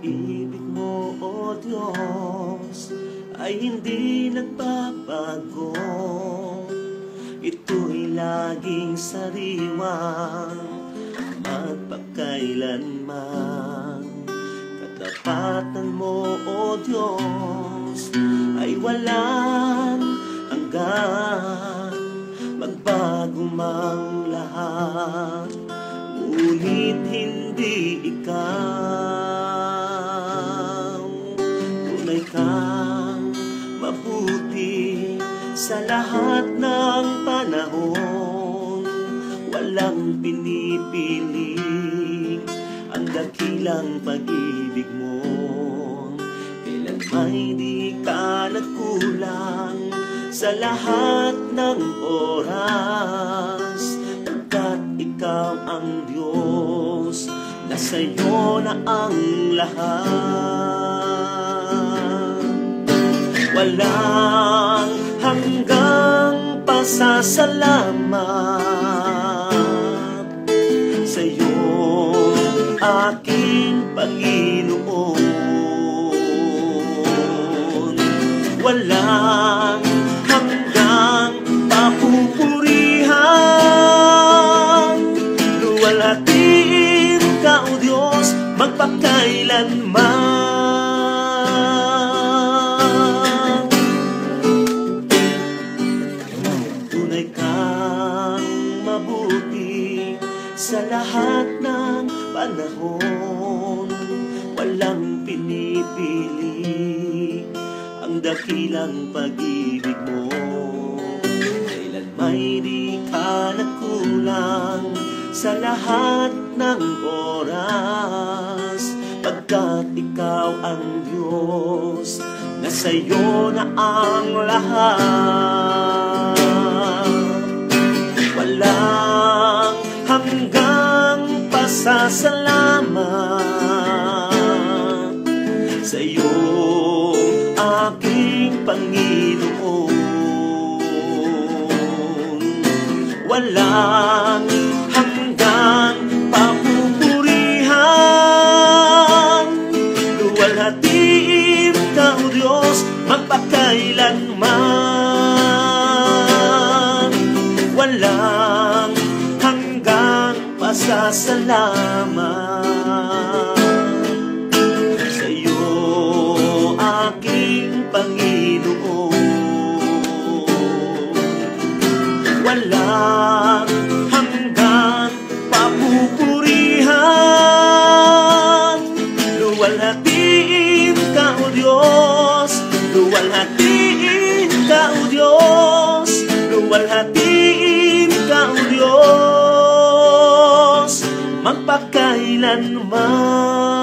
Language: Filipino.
Ibig mo, O Diyos, ay hindi nagbabago. Ito'y laging sariwang magpakailanman. Katapatan mo, O Diyos, ay walang hanggan. Magbago mang lahat, ngunit hindi ikaw. Tunay kang mabuti sa lahat ng panahon. Walang pinipili ang dakilang pag-ibig mo. Kailan may di ka nagkulang sa lahat ng oras, pagkat ikaw ang Diyos, na sa'yo na ang lahat. Walang hanggang pasasalamat sa'yo, aking Panginoon. Walang hanggang papupurihan, luwalhatiin ka, O Diyos, magpakailanman. Tunay kang mabuti sa lahat ng panahon. Walang pinipili ang dakilang pag-ibig mo. Kailan may di ka nagkulang sa lahat ng oras, pagkat ikaw ang Diyos, na sa'yo na ang lahat. Walang hanggang pasasalamat sa'yo, aking Panginoon. Walang hanggang papupurihan, luwalhatiin ka, O Diyos, magpakailanman. Walang hanggang pasasalamat sa'yo, aking Panginoon. Walang hanggang papupurihan, luwalhatiin ka, O Diyos, luwalhatiin ka, O Diyos, luwalhatiin ka, O Diyos, magpakailanman.